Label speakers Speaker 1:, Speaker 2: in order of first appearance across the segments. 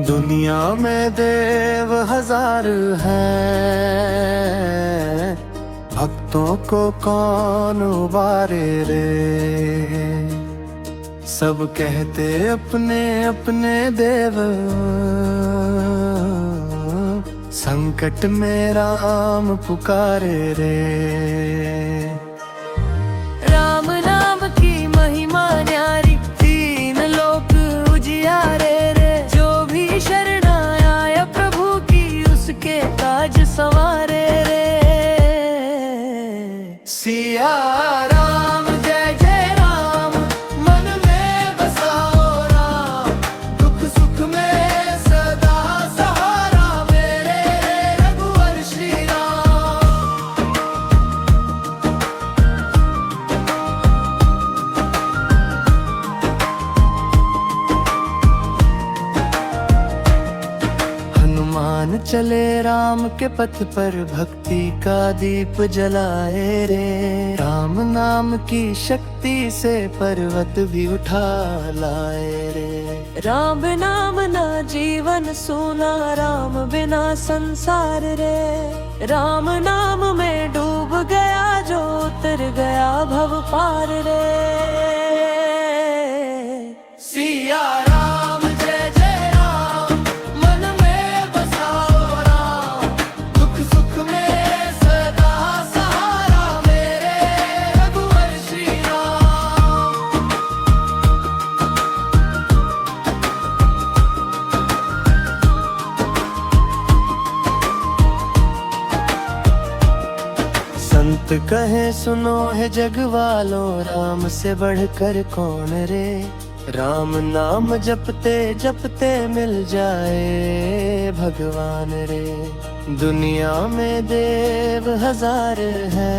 Speaker 1: दुनिया में देव हजार हैं, भक्तों को कौन उबारे रे। सब कहते अपने अपने देव, संकट में राम पुकारे रे।
Speaker 2: राम नाम की महिमा न्यारी, तीन लोक उजियारे रे। जो भी शरण आया प्रभु की, उसके काज संवारे रे।
Speaker 1: सिया राम जय जय राम, मन में बसाओ राम। दुख सुख में सदा सहारा, मेरे रघुवर श्री राम। हनुमान चले राम के पथ पर, भक्ति का दीप जलाए रे। राम नाम की शक्ति से पर्वत भी उठा लाए रे।
Speaker 2: राम नाम ना जीवन सूना, राम बिना संसार रे। राम नाम में डूब गया जो, उतर गया भव पार रे।
Speaker 1: सिया राम जय जय राम, मन में बसाओ राम। दुख सुख में सदा सहारा, मेरे रघुवर श्री राम। संत कहे सुनो है जग वालों, राम से बढ़कर कौन रे। राम नाम जपते जपते मिल जाए भगवान रे। दुनिया में देव हजार हैं,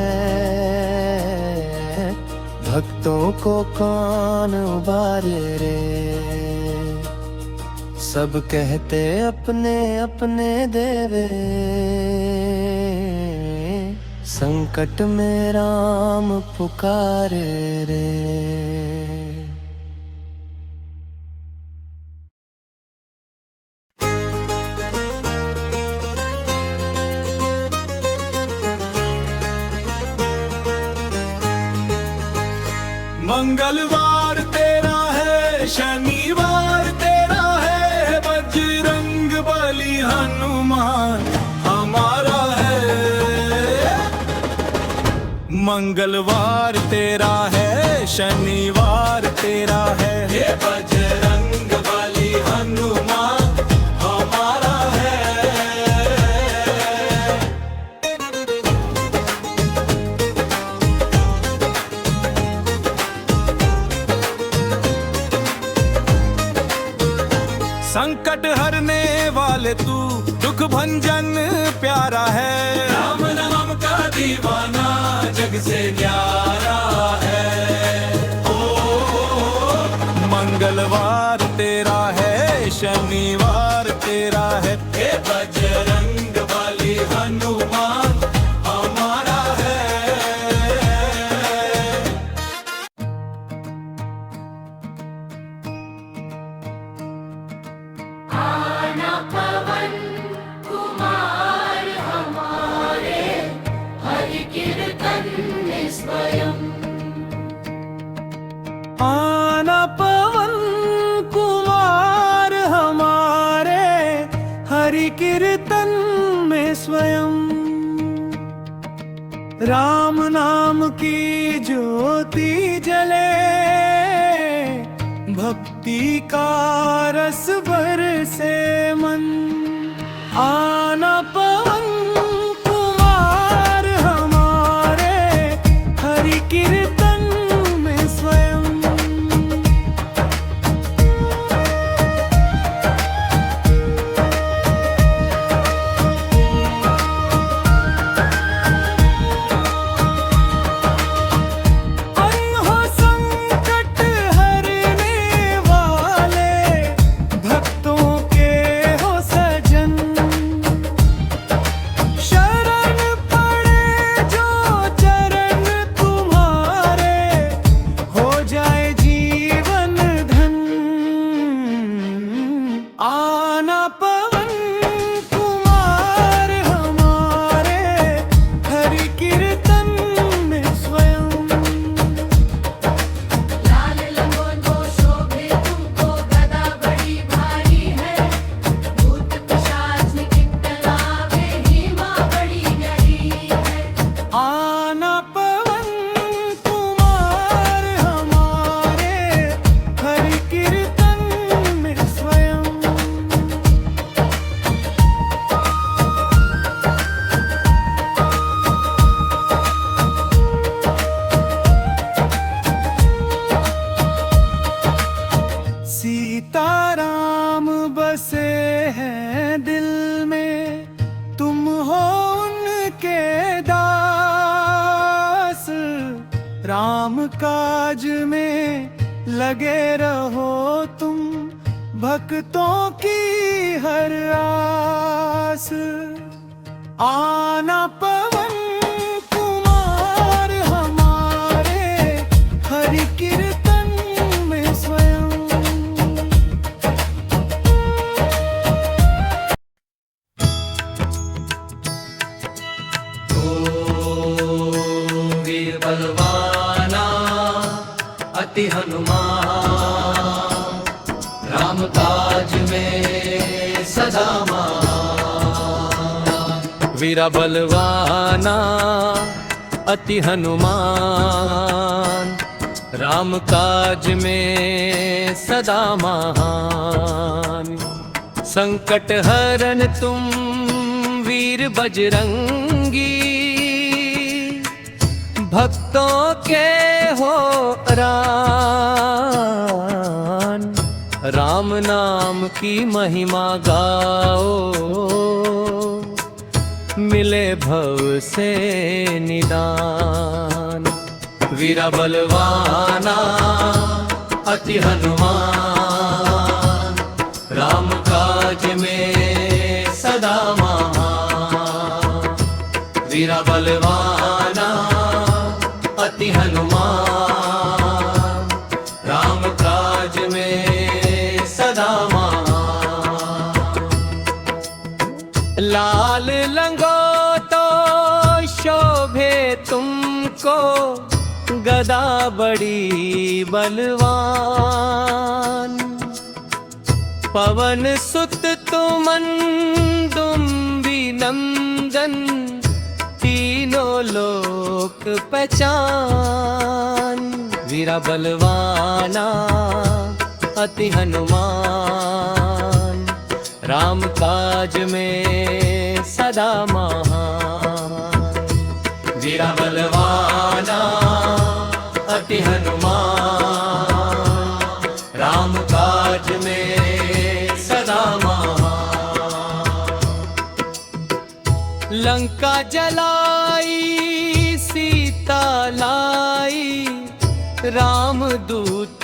Speaker 1: भक्तों को कौन उबारे रे। सब कहते अपने अपने देवे, संकट में राम पुकारे रे। मंगलवार तेरा है, शनिवार तेरा है। बजरंग बली हनुमान हमारा है। मंगलवार तेरा है, शनिवार तेरा है। बजरंग बली हनुमान हमारा है। संकट हरने वाले तू, दुख भंजन प्यारा है। राम नाम का दीवाना जग से न्यारा है। मंगलवार तेरा है, शनिवार तेरा है। हे बजरंग बली हनुमान हमारा है।
Speaker 3: आना पवन कुमार हमारे, हरि कीर्तन में स्वयं।
Speaker 1: आना पवन कुमार हमारे, हरि कीर्तन में स्वयं। राम नाम की ज्योति जले, भक्ति का रस बरसे मन। आना पवन कुमार हमारे, हरि कीर्तन में स्वयं। हो संकट हरने वाले, भक्तों के हो सजन। लगे रहो तुम भक्तों की हर आस। आना पवन कुमार हमारे हरि कीर्तन में स्वयं।
Speaker 4: वीर बलवाना अति हनुमान, राम काज में सदा महान। वीरा बलवाना अति हनुमान, राम काज में सदा महान। संकट हरन तुम वीर बजरंगी, भक्तों के हो रान। राम नाम की महिमा गाओ, मिले भव से निदान। वीरा बलवाना अति हनुमान, राम काज में सदा महान। वीरा बलवाना अति हनुमान, राम काज में सदा महान। लाल लंगोटो शोभे तुमको, गदा बड़ी बलवान। पवन सुत तुमन दुम्बी नंदन, तीनों लोक पहचान। वीरा बलवाना अति हनुमान, राम काज में सदा महान। वीरा बलवाना अति हनुमान, राम काज में सदा महान। लंका जलाई सीता लाई, राम दूत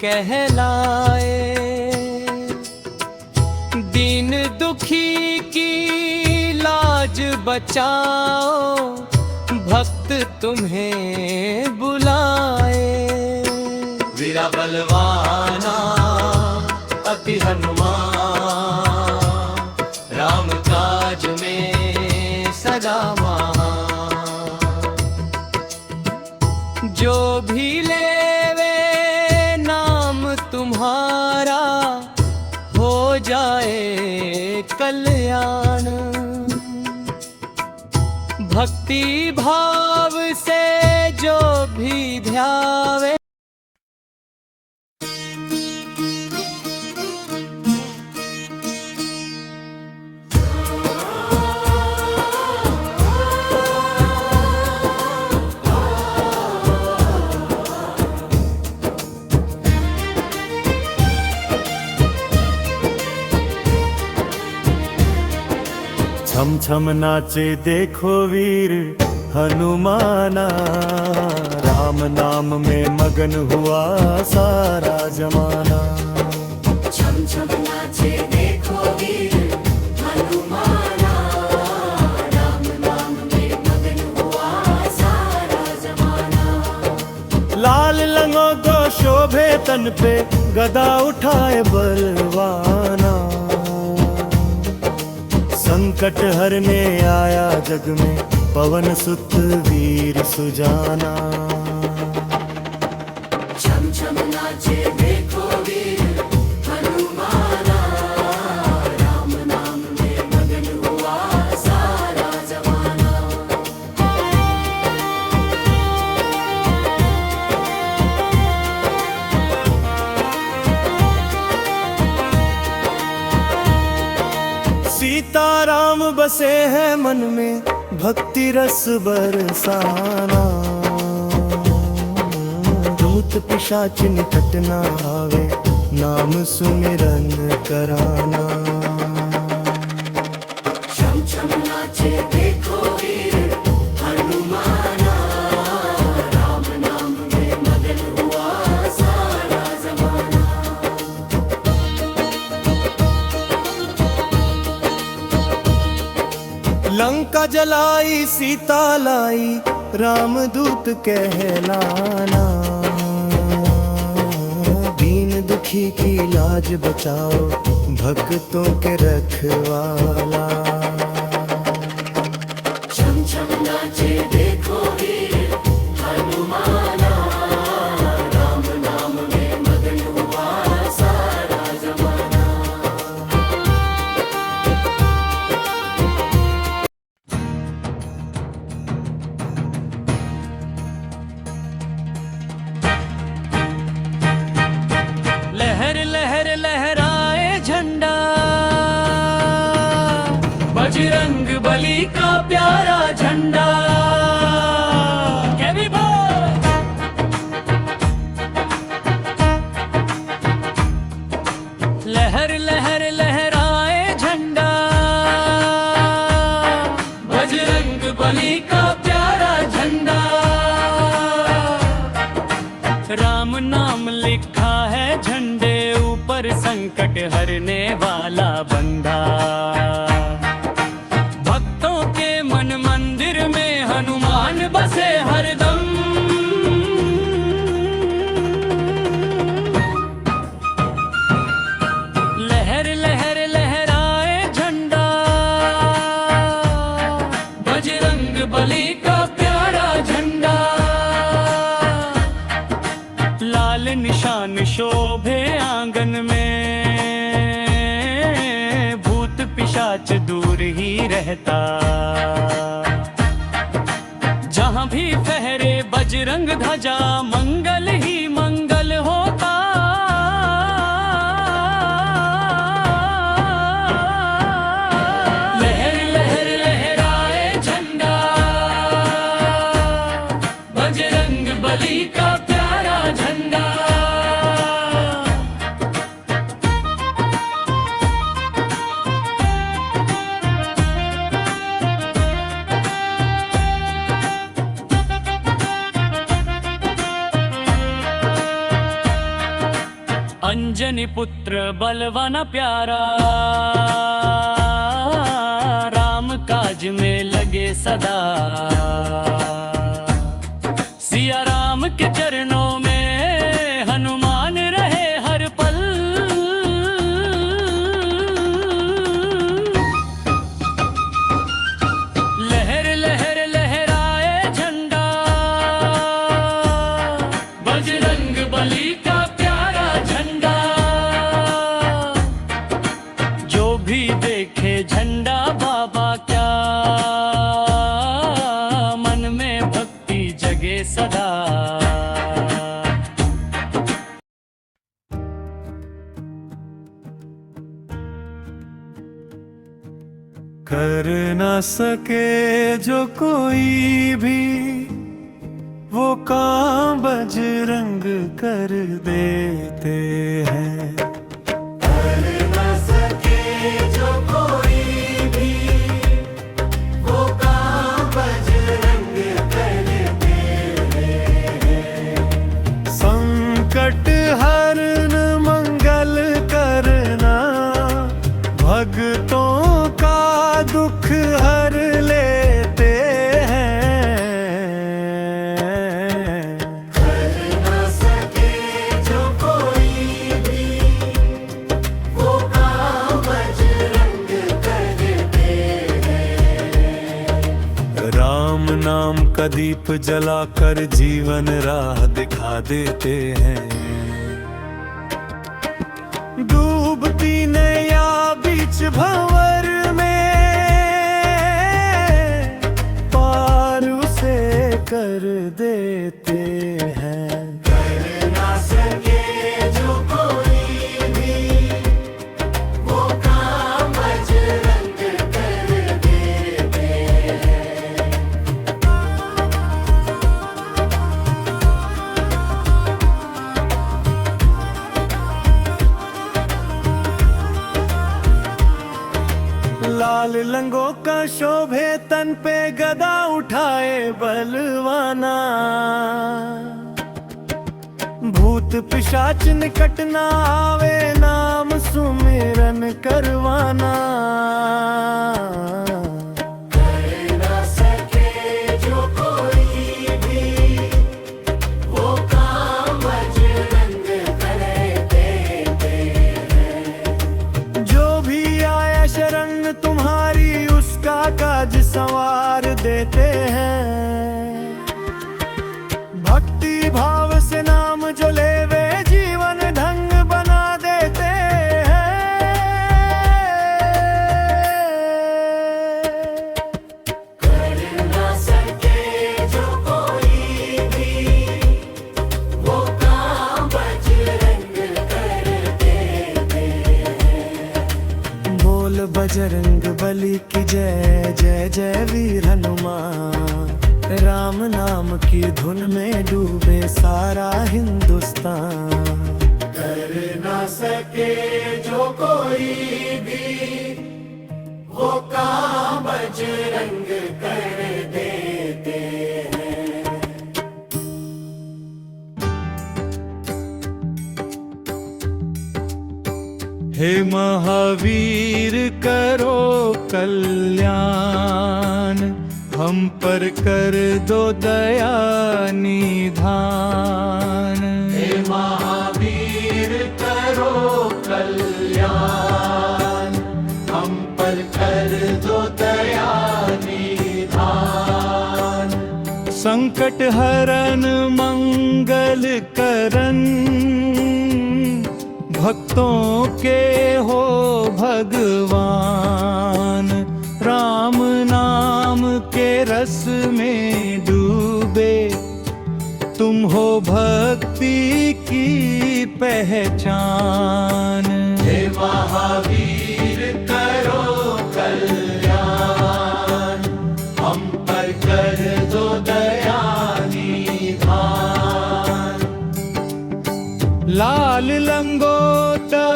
Speaker 4: कहलाए। दीन दुखी की लाज बचाओ, भक्त तुम्हें बुलाए। वीरा बलवाना अति हनुमान, राम काज में सदा महान। जो भी लेवे नाम तुम्हारा, हो जाए कल्याण। भक्ति भाव से जो भी ध्यावे,
Speaker 1: छम छम नाचे देखो वीर हनुमाना, राम नाम में मगन हुआ सारा जमाना।
Speaker 3: छम छम नाचे देखो वीर हनुमाना, राम नाम में मगन हुआ सारा जमाना।
Speaker 1: लाल लंगोटो शोभे तन पे, गदा उठाए बलवाना। संकट हरने आया जग में, पवन सुत वीर सुजाना।
Speaker 3: छम छम नाचे देखो वीर हनुमाना, राम नाम में मगन हुआ सारा जमाना।
Speaker 1: सीता राम बसे हैं मन में, भक्ति रस बरसाना। दूत पिशाच निकट न आवे, नाम सुमिरन कराना।
Speaker 3: छम छम नाचे देखो वीर हनुमाना, राम नाम में मगन हुआ सारा
Speaker 1: लंका जलाई सीता लाई रामदूत कहलाना। दीन दुखी की लाज बचाओ भक्तों के रखवाला।
Speaker 3: छम छम नाचे देखो वीर हनुमाना, राम नाम में मगन हुआ सारा जमाना।
Speaker 4: लहर लहर लहराए झंडा, बजरंग बली का प्यारा झंडा। कैरी बोल। लहर लहर लहराए झंडा, बजरंग बली का प्यारा झंडा। राम नाम लिखा है झंडे ऊपर, संकट हरने वाला बंदा। भक्तों के मन मंदिर में हनुमान बसे हरदम। लहर लहर लहराए झंडा, बजरंग बली का प्यारा झंडा। लाल निशान शोभे आंगन में, भूत पिशाच दूर ही रहता। जहां भी फहरे बजरंग ध्वजा, मंगल ही मंगल होता। लहर लहर लहराए झंडा, बजरंग बली का प्यारा झंडा। अंजनी पुत्र बलवान प्यारा, राम काज में लगे सदा। सिया राम के चरणों में हनुमान रहे हर पल। लहर लहर लहराए झंडा, बजरंग बली का प्यारा झंडा। जो भी देखे झंडा बाबा क्या, मन में भक्ति जगे सदा।
Speaker 1: कर न सके जो कोई भी, वो काम बजरंग कर देते हैं।
Speaker 3: कर न सके जो कोई भी, वो काम बजरंग करते हैं।
Speaker 1: संकट हरन मंगल करना, भक्तों का दुख हर लेते हैं।
Speaker 3: कर न सके जो कोई भी, वो काम बजरंग करते हैं।
Speaker 1: राम नाम का दीप जलाकर जीवन राह दिखा देते हैं। डूबती नैया बीच भंवर में, पार उसे कर देते हैं।
Speaker 3: कर न सके जो कोई भी, वो काम बजरंग करते हैं।
Speaker 1: लाल लंगों का शोभे तन पे गदा उठाए बलवाना। भूत पिशाच निकट ना आवे, नाम सुमिरन करवाना।
Speaker 3: कर
Speaker 1: बजरंग बली की जय जय जय वीर हनुमान। राम नाम की धुन में डूबे सारा हिंदुस्तान।
Speaker 3: कर ना सके जो कोई भी वो काम बजरंग कर देते हैं।
Speaker 1: हे महावीर करो कल्याण, हम पर कर दो दया निधान।
Speaker 3: हे महावीर करो कल्याण, हम पर कर दो दया निधान।
Speaker 1: संकट हरन मंगल करन, भक्तों के हो भगवान। राम नाम के रस में डूबे, तुम हो भक्ति की पहचान।
Speaker 3: हे महावीर करो कल्याण, हम पर कर दो दया निधान।
Speaker 1: लाल लंगोटा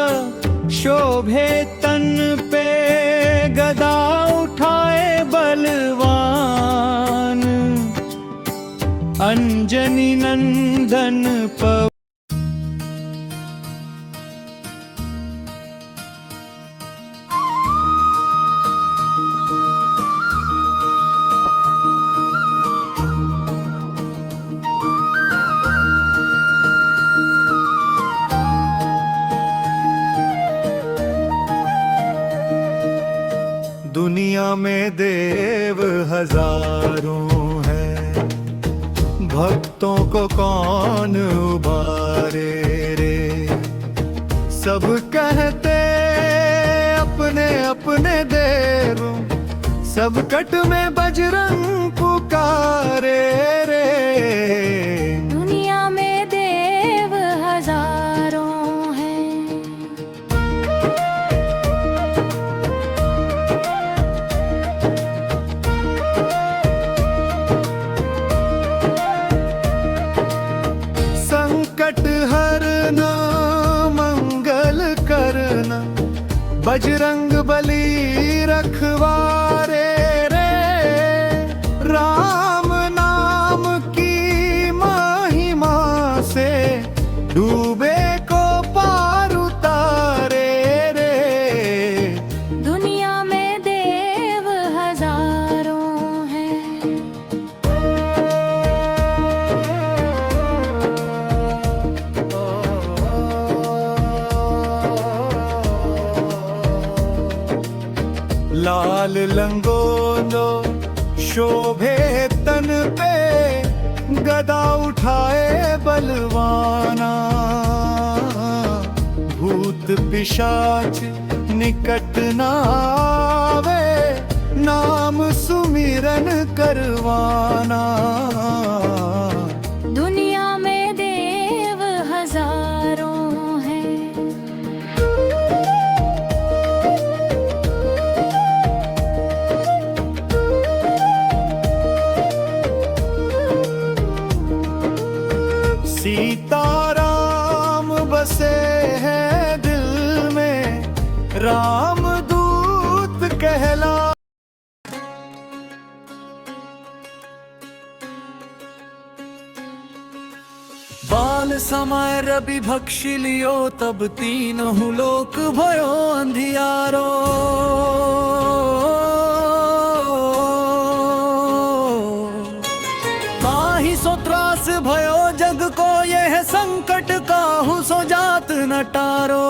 Speaker 1: शोभे तन पे, गदा उठाए बलवान। अंजनी नंदन पव दुनिया में देव हजारों हैं, भक्तों को कौन उबारे रे। सब कहते अपने अपने देवों, सब कट में बजरंग पुकारे रे।
Speaker 2: दुनिया में देव हजारों हैं,
Speaker 1: संकट हरना मंगल करना, बजरंग बली रखवारे रे। राम नाम की महिमा से डूबे को पार उतारे रे।
Speaker 2: दुनिया में देव हजारों हैं।
Speaker 1: लाल लंगोलो शोभे तन पे, गदा उठाए बलवाना। भूत पिशाच निकट न आवे, नाम सुमिरन करवाना।
Speaker 2: दुनिया में देव हजारों हैं। सीताराम बसे हैं दिल में, राम दूत कहला। बाल समय रवि भक्षी लियो, तब तीनहु लोक भयो अंधियारो। माही सो त्रास भयो जग को, यह संकट काहू सो जात न टारो।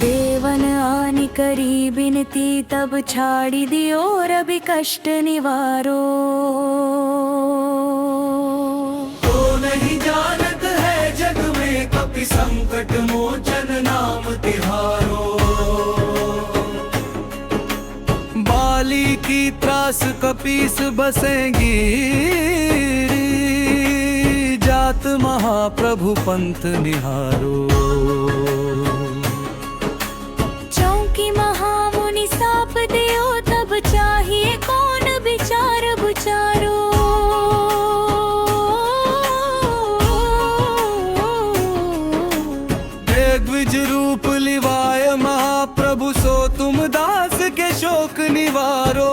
Speaker 2: देवन आनि करी बिनती, तब छाड़ी दियो रवि कष्ट निवारो।
Speaker 1: तो नहीं जानत है जग में, कपि संकट मोचन नाम तिहारो। बाली की त्रास कपीस बसेंगी, जात महा
Speaker 5: महाप्रभु पंथ निहारो।
Speaker 2: चौकी महामुनि साप दियो तब चाहिए कौन विचार विचारो।
Speaker 5: द्विज रूप लिवाय महाप्रभु सो तुम दास के शोक निवारो।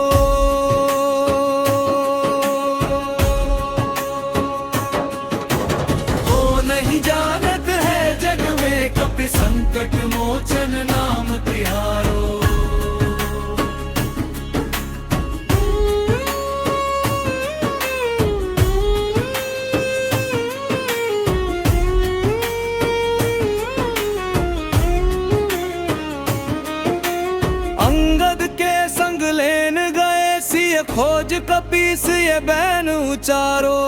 Speaker 5: हो नहीं जानत है जग में कपि संकट मोचन नाम तिहारो। अंगद के संग लेन गए सिय खोज कपीस ये बैन उचारो।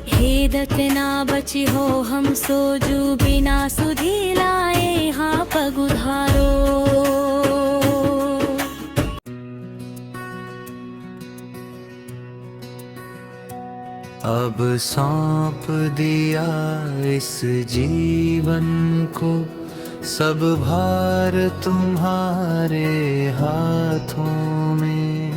Speaker 2: हेदत ना बची हो हम सोजू बिना सुधी लाए हाँ पगुधारो।
Speaker 1: अब सौंप दिया इस जीवन को, सब भार तुम्हारे हाथों में।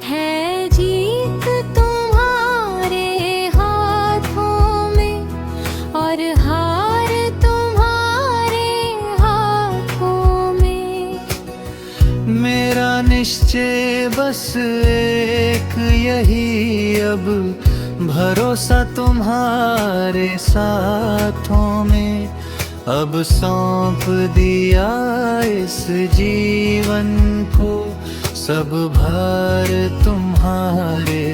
Speaker 2: है जीत तुम्हारे हाथों में और हार तुम्हारे हाथों में।
Speaker 1: मेरा निश्चय बस एक यही, अब भरोसा तुम्हारे साथों में। अब सौंप दिया इस जीवन को, सब भार तुम्हारे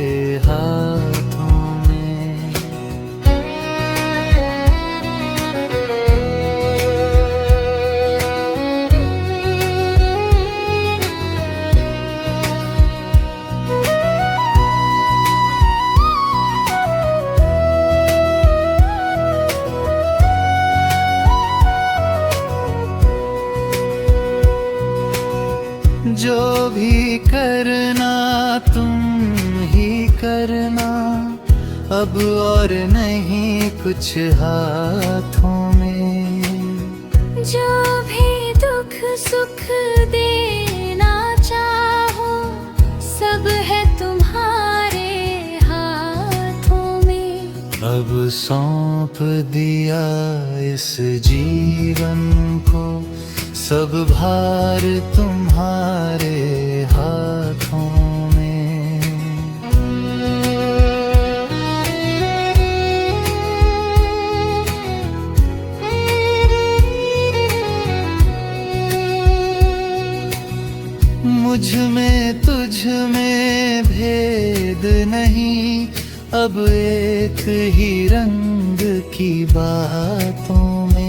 Speaker 1: हाथों में। जो भी करना तुम ही करना, अब और नहीं कुछ हाथों में।
Speaker 2: जो भी दुख सुख देना चाहो, सब है तुम्हारे हाथों में।
Speaker 1: अब सौंप दिया इस जीवन को, सब भार तुम्हारे हाथों में। मुझ में तुझ में भेद नहीं, अब एक ही रंग की बातों में।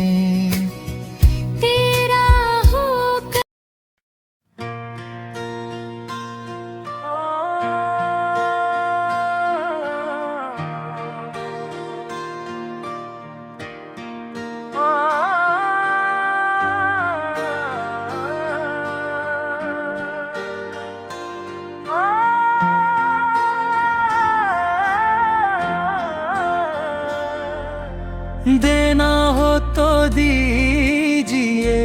Speaker 5: देना हो तो दीजिए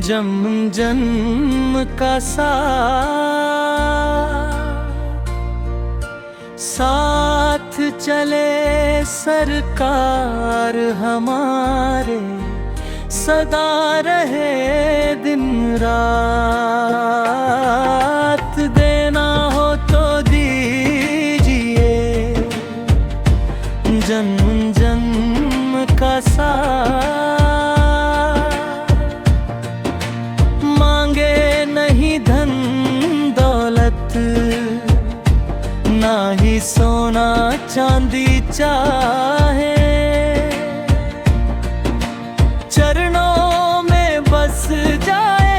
Speaker 5: जन्म जन्म का साथ चले सरकार हमारे, सदा रहे दिन रात। देना हो तो दीजिए जन्म जन्म का साथ। मांगे नहीं धन दौलत, ना ही सोना चांदी चाहे, चरणों में बस जाए।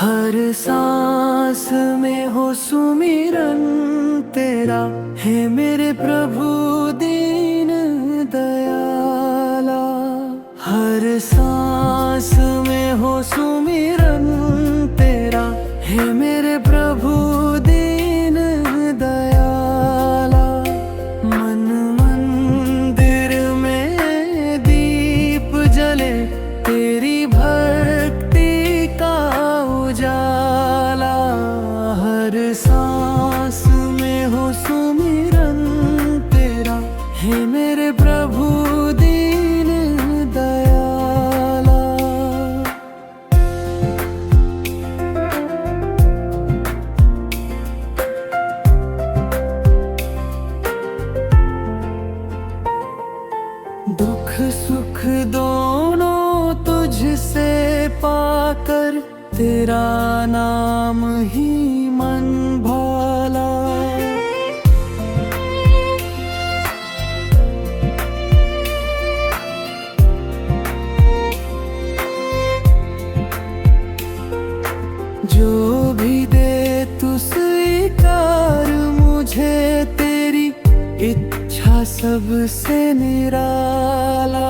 Speaker 2: हर सांस में हो सुमिरन तेरा, हे मेरे प्रभु दीन दयाला। हर सांस में हो सुमिरन तेरा, हे मेरे प्रभु दीन दयाला। मन मंदिर में दीप जले तेरी भक्ति का उजाला। हर सांस में हो सुमिरन तेरा, हे मेरे प्रभु दीन दयाला। दुख सुख दोनों तुझसे पाकर, तेरा नाम ही मन भाला। जो भी दे तू स्वीकार मुझे, तेरी इच्छा सबसे निराला।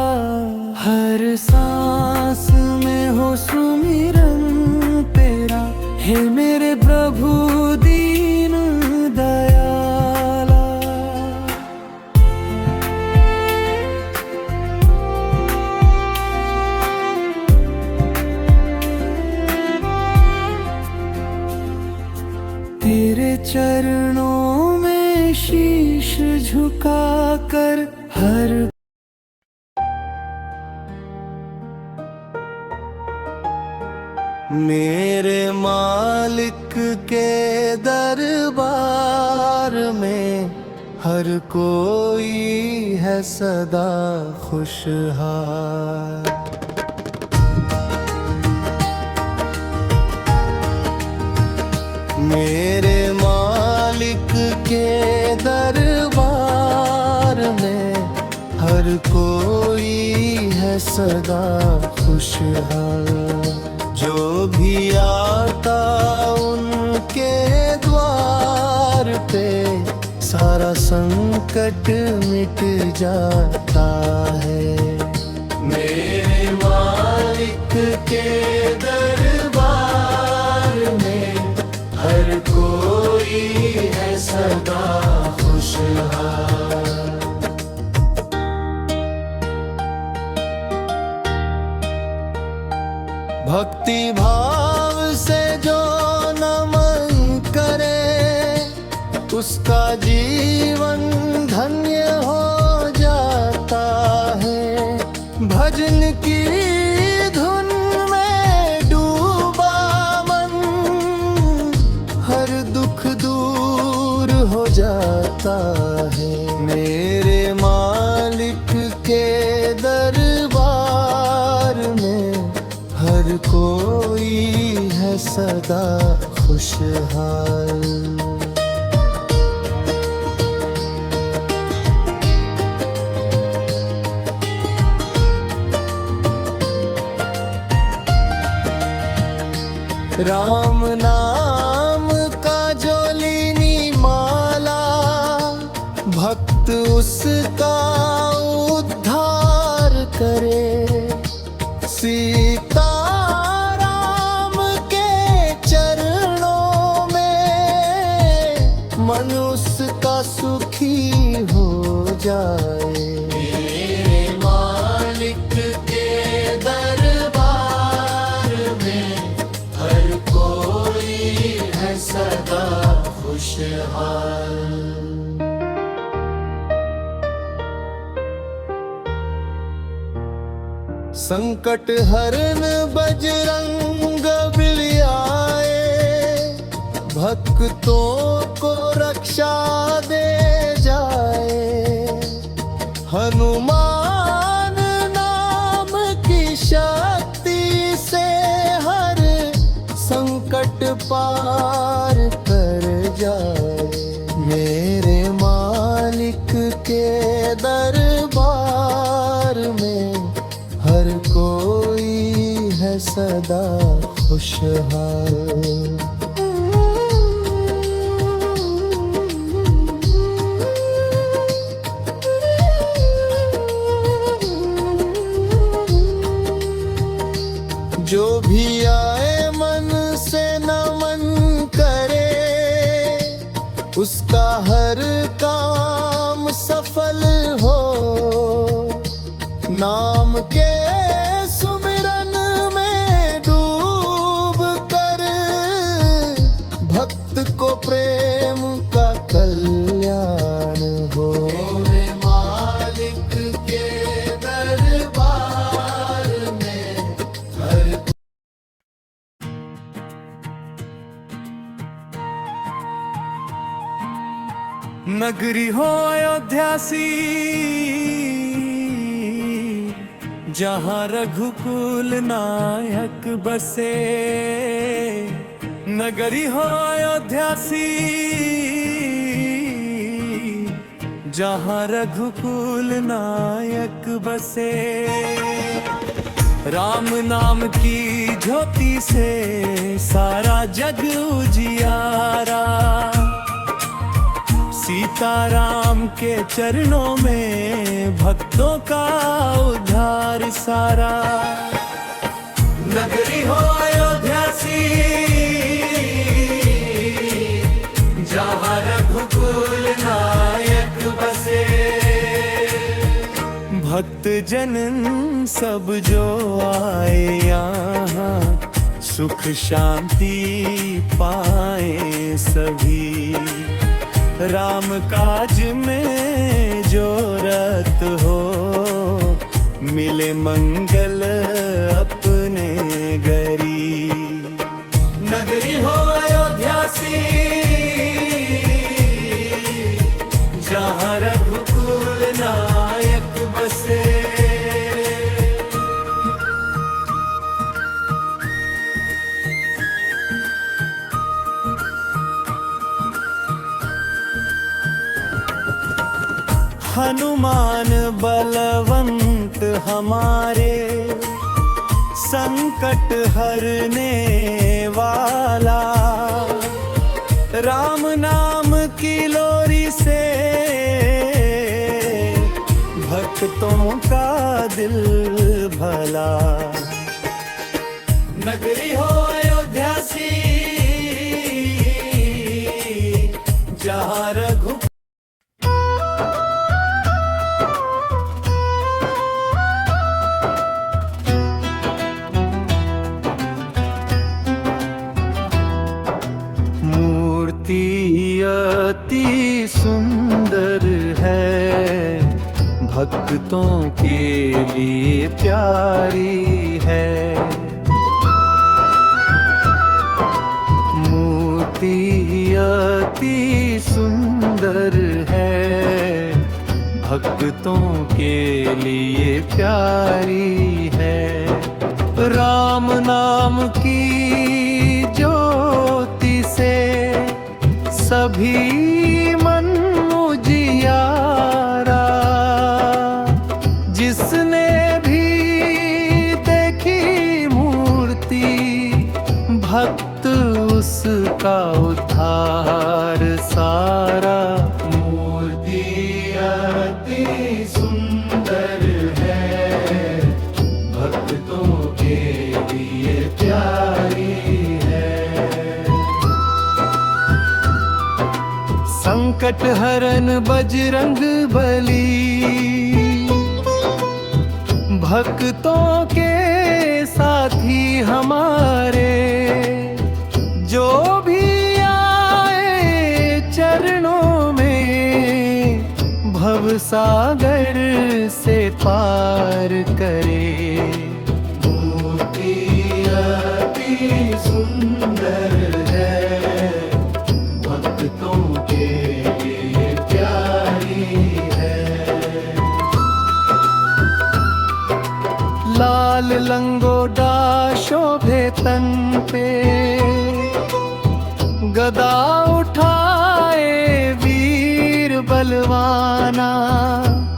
Speaker 2: हर सांस में हो सुमिरन तेरा, हे मेरे प्रभु दीन दयाला। तेरे चरणों में शीश झुकाकर हर
Speaker 1: मेरे मालिक के दरबार में हर कोई है सदा खुशहाल। मेरे मालिक के दरबार में हर कोई है सदा खुशहाल। जो भी आता उनके द्वार पे, सारा संकट मिट जाता है। मेरे मालिक के दरबार में हर कोई है सदा खुशहाल। भक्ति भाव से जो नमन करे, उसका जीवन धन्य हो जाता है। भजन की धुन में डूबा मन, हर दुख दूर हो जाता है। मेरे मालिक के दरबार में हर कोई है सदा खुशहाल। राम नाम का जो लीनी माला, भक्त उसका उद्धार करे। सीता राम के चरणों में मन उसका सुखी हो जाए। मेरे मालिक के दरबार में हर कोई है सदा खुशहाल। संकट हरन बजरंग बली आए, भक्तों को रक्षा दे जाए। हनुमान नाम की शक्ति से हर संकट पार कर जाए। मेरे मालिक के दरबार में हर कोई है सदा सदा खुशहाल। जो भी आए मन से नमन करे, उसका हर काम सफल हो। नाम के सुमिरन में डूब कर भक्त को प्रेम का कल्याण हो। रे मालिक के दरबार में हर
Speaker 5: नगरी हो अयोध्या सी, जहाँ रघुकुल नायक बसे। नगरी हो अयोध्या सी, जहाँ रघुकुल नायक बसे। राम नाम की ज्योति से सारा जग उजियारा। सीताराम के चरणों में भक्तों का उद्धार सारा। नगरी हो अयोध्या सी, जहाँ रघुकुल नायक बसे। भक्त जनन सब जो आए यहाँ, सुख शांति पाए सभी। राम काज में जो रत हो, मिले मंगल अपने गरी। नगरी हो अयोध्या सी, जहाँ रघुकुल नायक बसे। हनुमान बलवंत हमारे, संकट हरने वाला। राम नाम की लोरी से भक्तों का दिल भला। नगरी हो अयोध्या सी, जहाँ रघु अति सुंदर है, भक्तों के लिए प्यारी है। मूर्ति अति सुंदर है, भक्तों के लिए प्यारी है। राम नाम की ज्योति से सभी मन उजियारा। जिसने भी देखी मूर्ति, भक्त उसका उद्धार सारा। मूर्ति अति सुंदर है, भक्तों के लिए प्यारी है। संकट हरन बजरंग बली, भक्तों के साथी हमारे। जो भी आए चरणों में, भव सागर से पार करे। मूर्ति अति सुंदर है, भक्तों के लिए प्यारी है। लाल लंगोटा शोभे तन पे, गदा उठाए वीर बलवाना।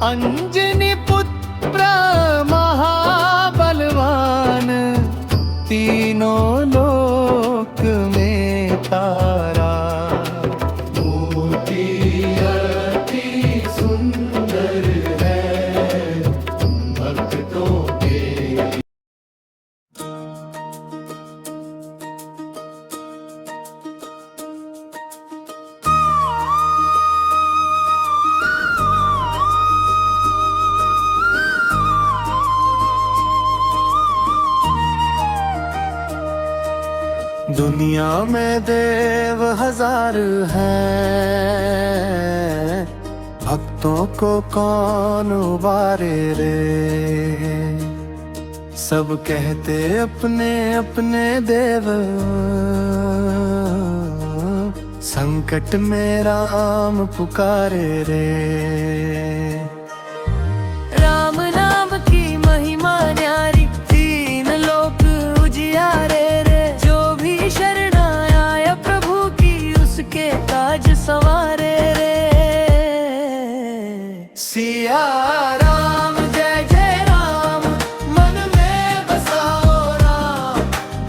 Speaker 5: अंजनी पुत्र महाबलवान, तीर
Speaker 1: तीनों लोक में तारा।
Speaker 3: मूर्ति अति सुंदर है भक्तों के।
Speaker 1: दुनिया में देव हजार हैं, भक्तों को कौन उबारे रे। सब कहते अपने अपने देव, संकट में राम पुकारे रे।
Speaker 2: राम नाम की महिमा न्यारी, तीन लोक उजियारे रे। जो भी शरण आया प्रभु की, उसके काज संवारे रे।
Speaker 1: सिया राम जय जय राम, मन में बसाओ राम।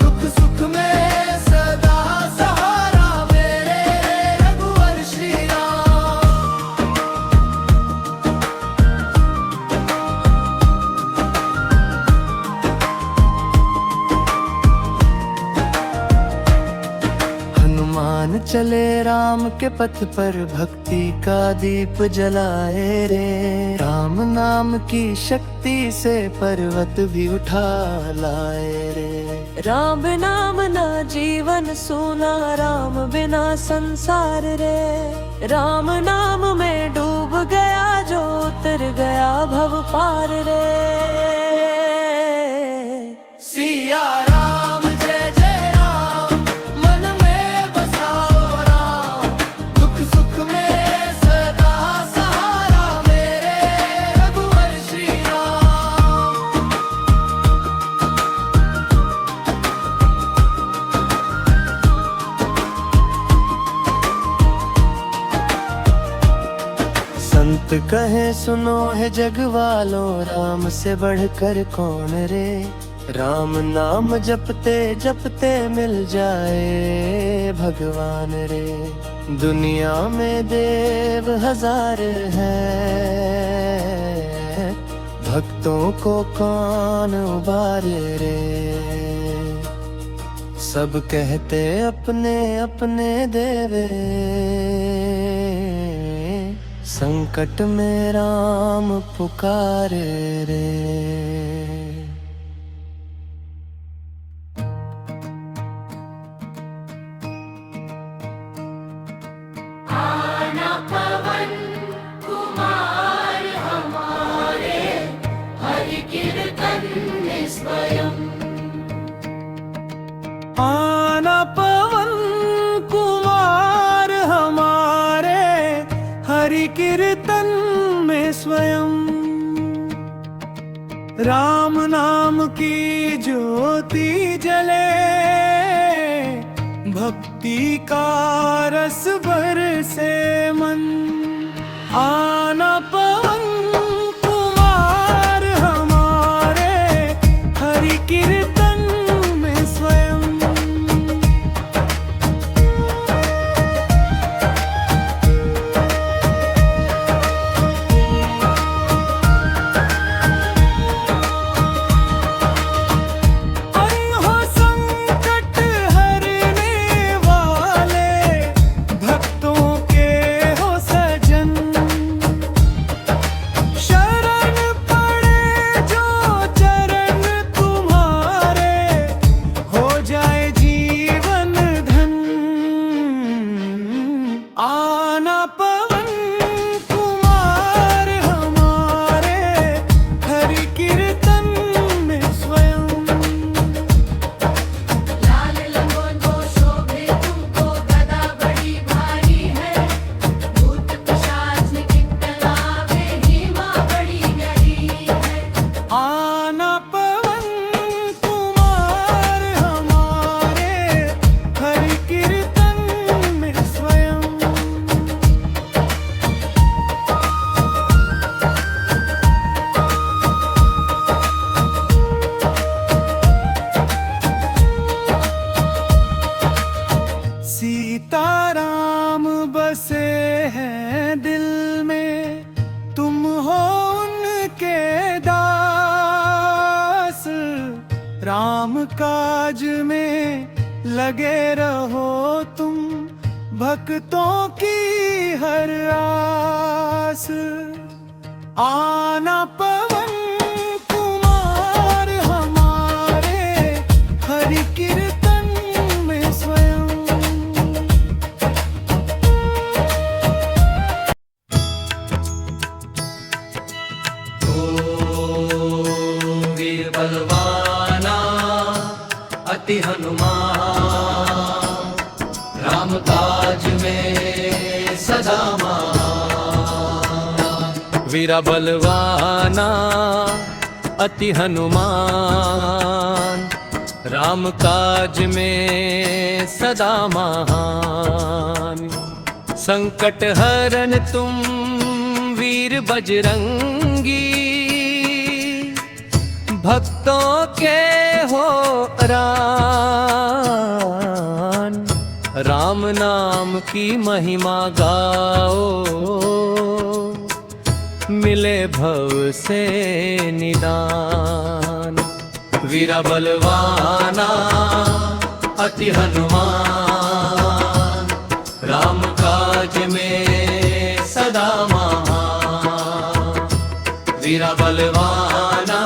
Speaker 1: दुख सुख में सदा सहारा मेरे रघुवर श्री राम। हनुमान चले राम के पथ पर, भक्ति का दीप जलाए रे। राम नाम की शक्ति से पर्वत भी उठा लाए रे।
Speaker 2: राम नाम ना जीवन सूना, राम बिना संसार रे। राम नाम में डूब गया जो, उतर गया भव पार रे।
Speaker 1: सिया राम जय जय राम, मन में बसाओ राम। दुख सुख में सदा सहारा मेरे रघुवर श्री राम। संत कहे सुनो है जग वालों, राम से बढ़कर कौन रे। राम नाम जपते जपते मिल जाए भगवान रे। दुनिया में देव हजार हैं, भक्तों को कौन उबारे रे। सब कहते अपने अपने देवे, संकट में राम पुकारे रे। आना पवन कुमार हमारे, हरि कीर्तन में स्वयं। राम नाम की ज्योति जले, भक्ति का रस बरसे मन। आना पवन कुमार हमारे, हरि कीर्तन में स्वयं। अनहो संकट हरने वाले, भक्तों के हो सजन।
Speaker 5: लगे रहो तुम भक्तों की हर आस। आना पवन कुमार हमारे हरि कीर्तन में स्वयं।
Speaker 3: वीर बलवाना अति हनुमान, राम काज में सदा मान।
Speaker 5: वीरा बलवाना अति हनुमान, राम काज में सदा महान। संकट हरन तुम वीर बजरंगी, भक्तों के हो रान। राम नाम की महिमा गाओ, मिले भव से निदान। वीरा बलवाना अति हनुमान, राम काज में सदा महान। वीरा बलवाना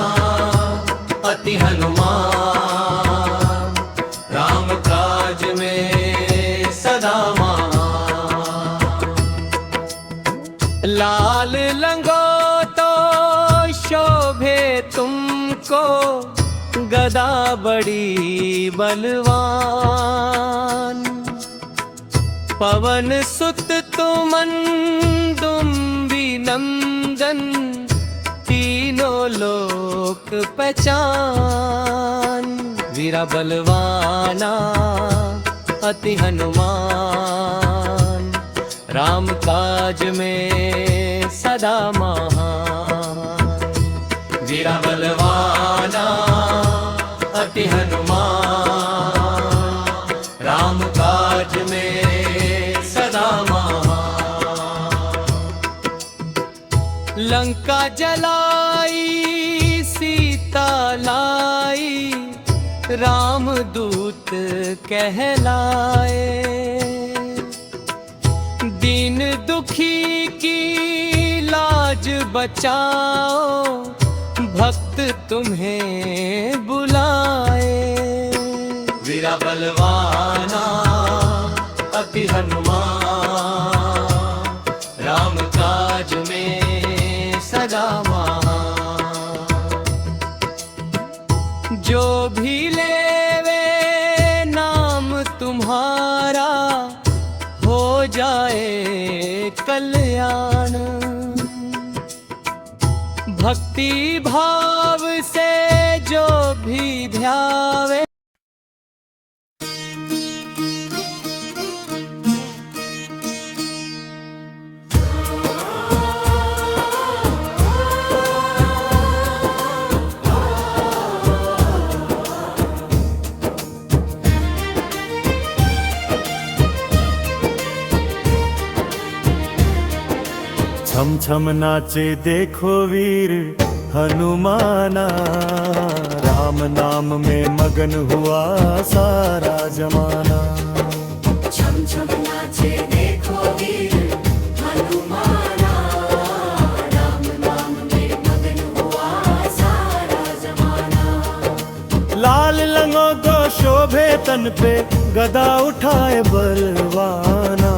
Speaker 5: अति हनुमान, राम काज में सदा महान। लाल लंगोटो शोभे तुमको, गदा बड़ी बलवान। पवन सुत तुमन दुम्बी नंदन, तीनों लोक पहचान। वीरा बलवाना अति हनुमान, राम काज में सदा महान।
Speaker 3: वीरा बलवाना अति हनुमान, राम काज में सदा महान।
Speaker 5: लंका जलाई सीता लाई, रामदूत कहलाए। दीन दुखी की लाज बचाओ, भक्त तुम्हें बुलाए।
Speaker 3: वीरा बलवाना अति हनुमान, राम काज में सदा महान।
Speaker 5: जो भी लेवे नाम तुम्हारा, हो जाए कल्याण। भक्ति भाव से जो भी ध्यावे,
Speaker 1: छम छम नाचे देखो वीर हनुमाना, राम नाम में मगन हुआ सारा जमाना।
Speaker 2: छम छम नाचे देखो वीर हनुमाना, राम नाम में मगन हुआ सारा जमाना।
Speaker 1: लाल लंगोटो शोभे तन पे, गदा उठाए बलवाना।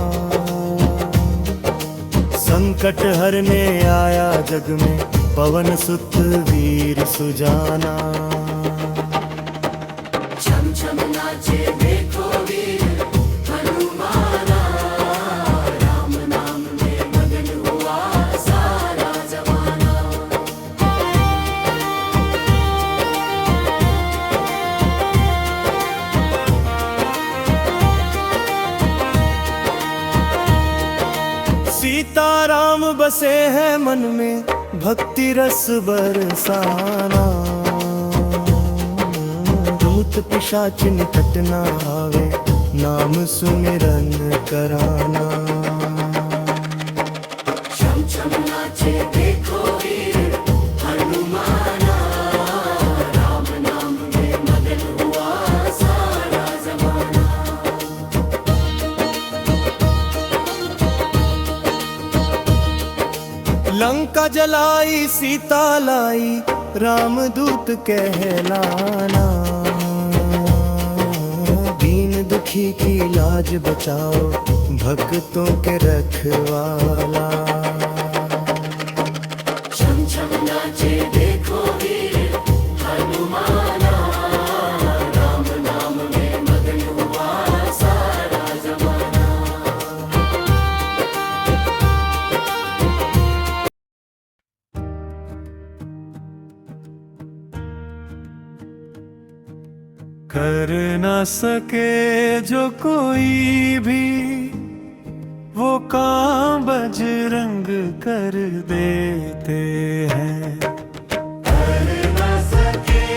Speaker 1: संकट हरने आया जग में, पवन सुत वीर सुजाना।
Speaker 2: छम छम नाचे देखो वीर हनुमाना, राम नाम में मगन हुआ सारा जमाना।
Speaker 1: सीता राम बसे हैं मन में, भक्ति रस बरसाना। भूत पिशाच निकट न आवे, नाम सुमिरन कराना।
Speaker 2: छम छम नाचे देखो वीर हनुमाना, राम नाम में मगन हुआ सारा जमाना।
Speaker 5: लंका जलाई सीता लाई, रामदूत कहलाना। दीन दुखी की लाज बचाओ, भक्तों के रखवाला।
Speaker 3: छम छम नाचे देखो वीर हनुमाना, राम नाम में मगन हुआ सारा जमाना।
Speaker 5: कर न सके जो कोई भी, वो काम बजरंग कर देते हैं।
Speaker 3: कर न सके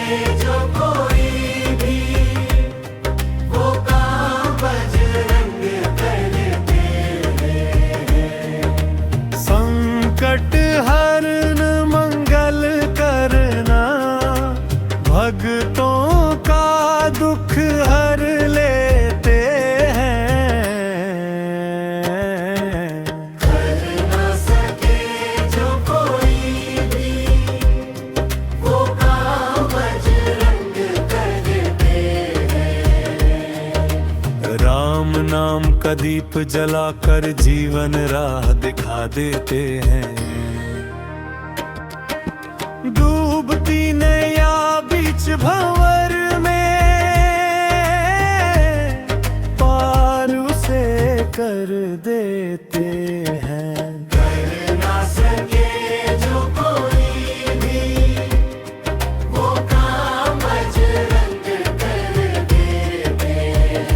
Speaker 3: जो कोई भी, वो काम बजरंग करते हैं।
Speaker 5: संकट हरन मंगल करना, भक्तों का दुख हर लेते हैं।
Speaker 3: कर न सके जो कोई भी, वो काम बजरंग करते हैं।
Speaker 5: राम नाम का दीप जलाकर जीवन राह दिखा देते हैं। डूबती नैया बीच भंवर में, पार उसे कर देते हैं।
Speaker 3: कर न सके जो कोई भी, वो काम बजरंग कर देते हैं।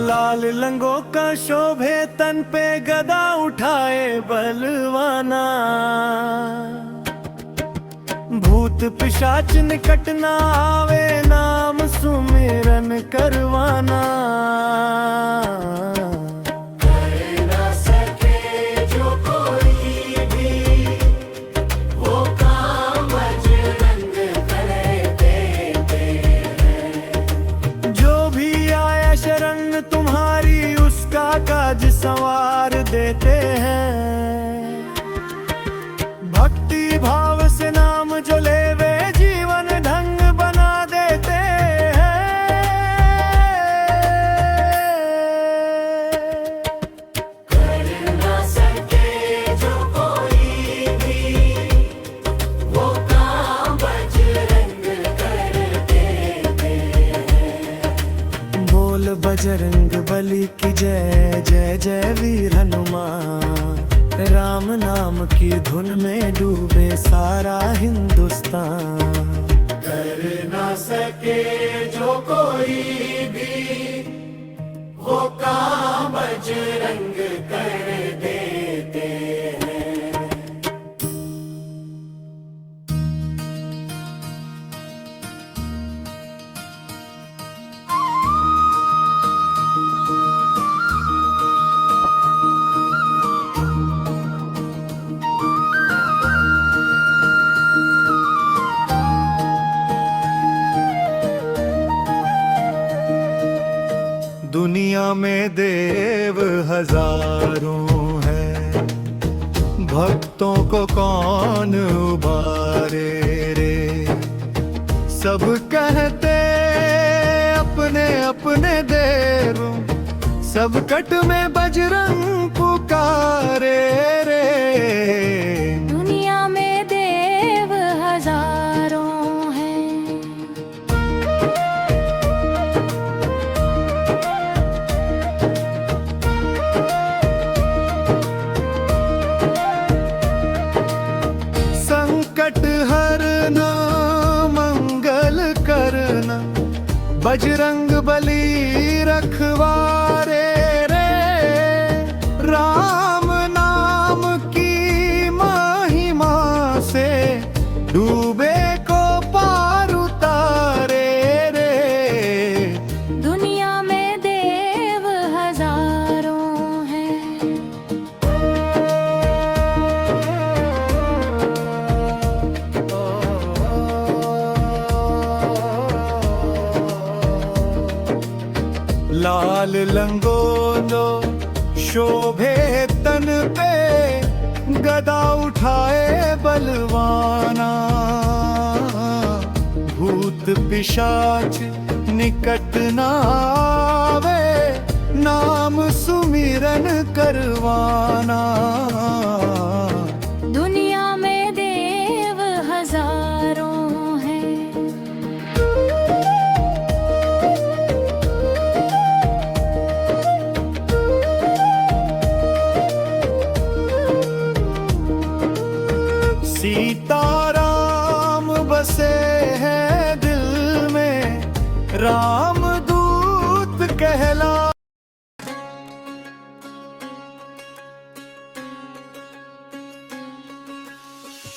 Speaker 5: लाल लंगों का शोभे तन पे, गदा उठाए बलवाना। भूत पिशाच निकट न आवे, नाम सुमिरन करवाना।
Speaker 3: कर न सके जो कोई भी, वो काम बजरंग कर देते हैं।
Speaker 5: जो भी आया शरण तुम्हारी, उसका काज संवार देते हैं। भक्ति भाव से नाम जो लेवे, जीवन ढंग बना देते हैं।
Speaker 3: कर न सके जो कोई भी, वो काम बजरंग कर देते हैं।
Speaker 5: बोल बजरंग बली की जय, जय जय वीर हनुमान। राम नाम की धुन में डूबे सारा हिंदुस्तान।
Speaker 3: कर न सके जो कोई भी, वो काम बजरंग कर देते हैं।
Speaker 5: दुनिया में देव हजारों हैं, भक्तों को कौन उबारे रे। सब कहते अपने अपने देवों, सब कट में बजरंग पुकारे रे।
Speaker 2: दुनिया में देव हजारों हैं,
Speaker 5: संकट हरना मंगल करना, बजरंग बली रखवारे रे। राम नाम की महिमा से डूबे को पार उतारे रे।
Speaker 2: दुनिया में देव हजारों हैं।
Speaker 5: लाल लंगोदो शोभे तन पे, गदा उठाए बलवाना। भूत पिशाच निकट ना आवे, नाम सुमिरन करवाना।
Speaker 2: दुनिया में देव हजारों हैं,
Speaker 5: सीताराम बसे हैं दिल में, राम दूत कहला।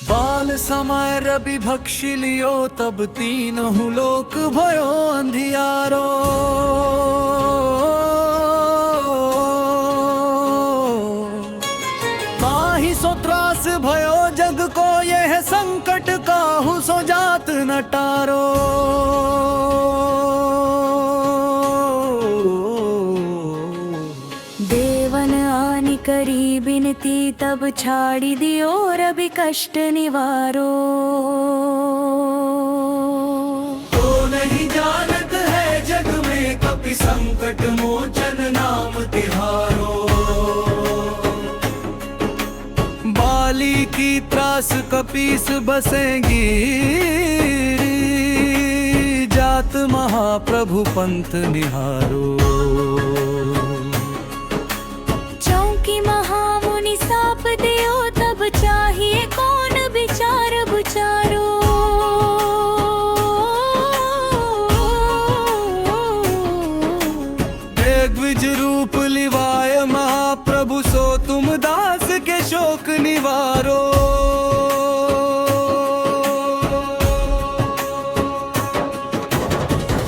Speaker 5: बाल समय रवि भक्षी लियो, तब तीनहु लोक भयो अंधियारो। माही सो त्रास भयो जग को, यह संकट काहू सो जात न टारो।
Speaker 2: देवन आनि करी बिनती, तब छाड़ी दियो रवि कष्ट निवारो।
Speaker 5: तो नहीं जानत है जग में, कपि संकट मोचन नाम तिहारो। बाली की त्रास कपीस बसेंगी, जात महाप्रभु पंथ निहारो।
Speaker 2: चौकी महामुनि साप दियो, तब चाहिए कौन विचार बुचारो।
Speaker 5: द्विज रूप लिवाय महाप्रभु, सो तुम दास के शोक निवारो।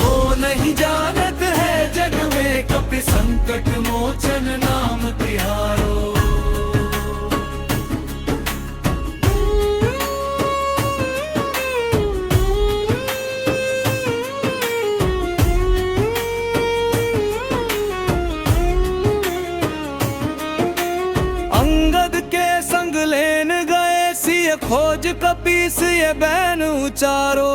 Speaker 5: वो नहीं जानत है जग में, कपि संकट मोचन नाम तिहारो। अंगद के संग लेन गए, सिय खोज कपीस ये बैन उचारो।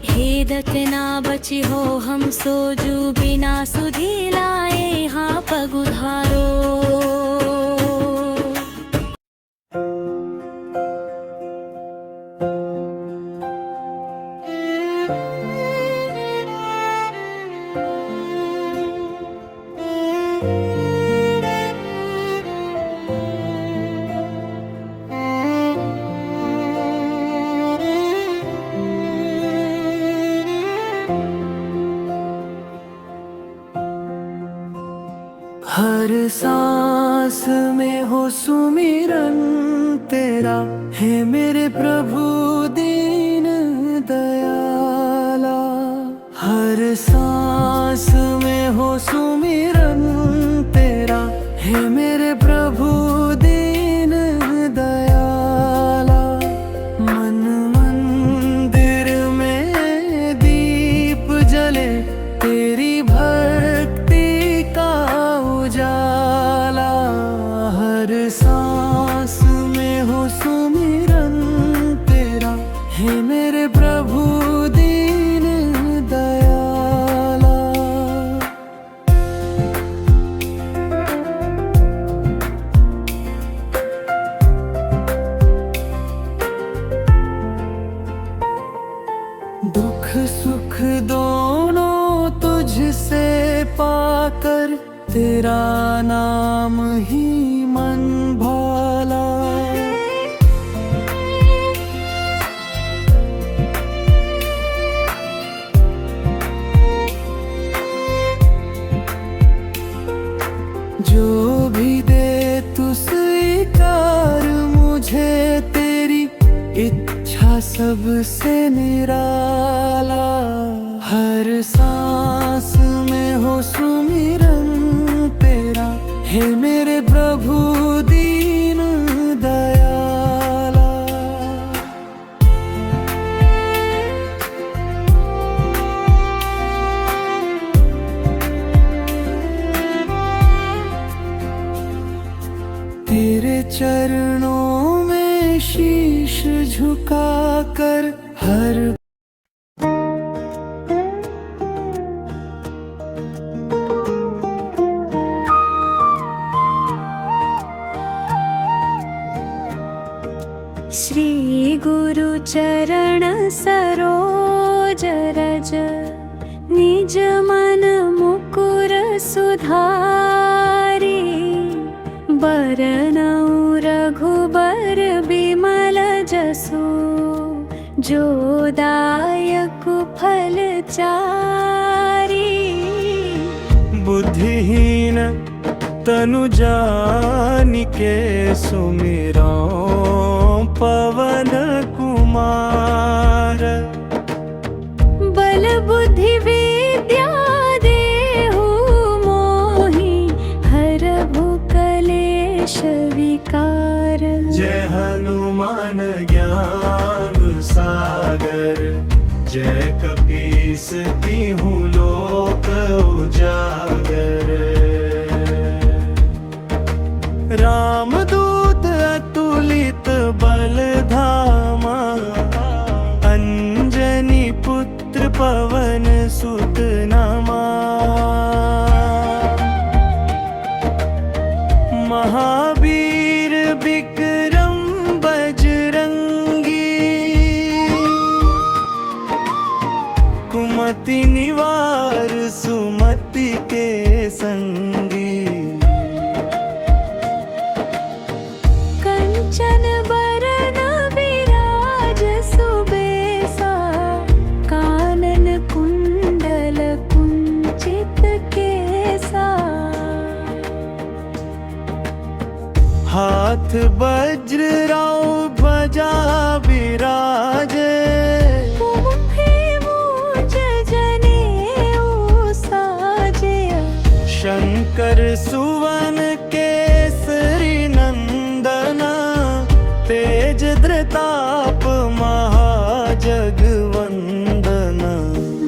Speaker 2: हे दतना बची हो हम सोजू, बिना सुधी लाए हाँ पगुधारो।
Speaker 5: हर सांस में हो सुमिरन तेरा, हे मेरे प्रभु दीन दयाला। हर सांस में हो सुमिरन तेरा, हे मेरे प्रभु दीन दयाला। मन मंदिर में दीप जले, तेरी भक्ति का उजाला। हर सांस में हो सुमिरन तेरा, हे मेरे प्रभु दीन दयाला। दुख सुख दोनों तुझसे पाकर, तेरा नाम ही मन भाला। जो भी दे तू स्वीकार मुझे, तेरी इच्छा सबसे निराला। हर सांस में हो सुमिरन तेरा, हे मेरे प्रभु दीन दयाला। कर हर
Speaker 6: श्री गुरु चरण सरोज रज निज मन मुकुर सुधारी बरनउँ रघुबर बिमल जसु जो दायक फल चारी
Speaker 5: बुद्धिहीन तनु जानिके सुमिरो पवन कुमार
Speaker 6: बल बुद्धि विद्या देहु मोहि हरहु कलेश विकार
Speaker 5: जय हनुमान ज्ञान सागर जय कपीस तिहु लोक उजागर रामदूत अतुलित बल धामा अंजनी पुत्र पवन सुत नमा महावीर विक्रम बजरंगी कुमति निवार सुमति के संगी
Speaker 6: कंचन बरन विराज सुबेसा कानन कुंडल कुंचित केसा
Speaker 5: हाथ वज्र राउ ध्वजा विराजे
Speaker 6: मुखे मूज जनेऊ साजे
Speaker 5: शंकर सुवन केसरी नंदन तेज धृताप महाजगवंदन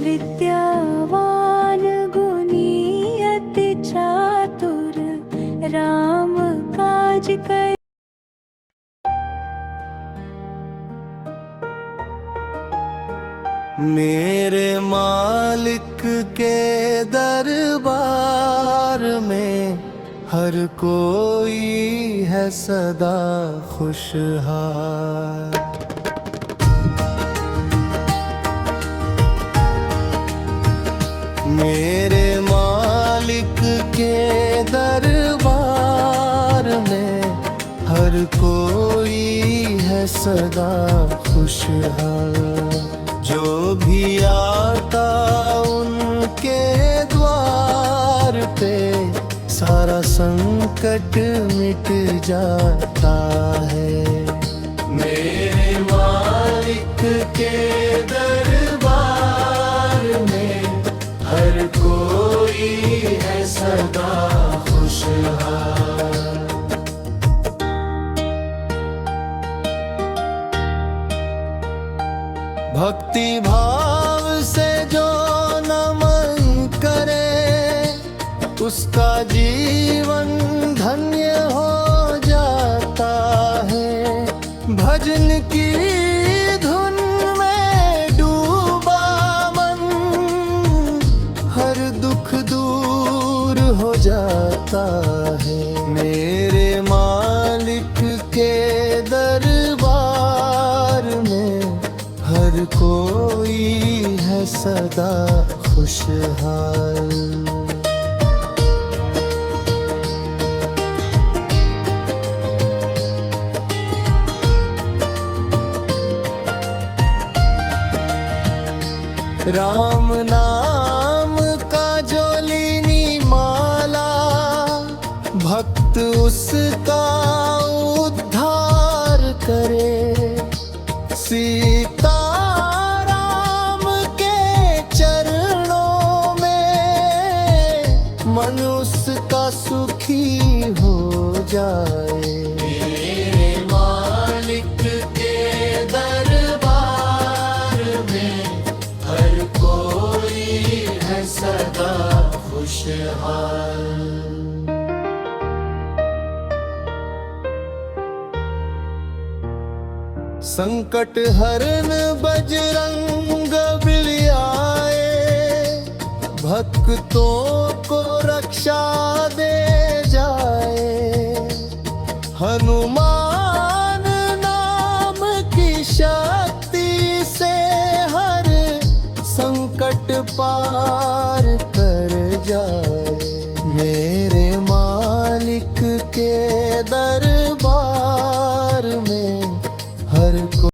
Speaker 6: विद्यावान गुणी अति चातुर राम काज कर
Speaker 1: मेरे मालिक के दरबार में हर कोई है सदा खुशहाल। मेरे मालिक के दरबार में हर कोई है सदा खुशहाल। जो भी आता उनके द्वार पे सारा संकट मिट जाता है। मेरे मालिक के दरबार में हर कोई है सदा खुशहाल। भक्ति भाव से जो नमन करे उसका जीवन धन्य हो जाता है। भजन की धुन में डूबा मन हर दुख दूर हो जाता है। मेरे मालिक के दरबार में हर कोई है सदा खुशहाल। राम नाम का जो लीनी माला भक्त उसका उद्धार करे। सीता राम के चरणों में मन उसका सुखी हो जाए। मेरे मालिक के दरबार में हर कोई है सदा खुशहाल। संकट हरन बजरंग बली आए, भक्तों को रक्षा दे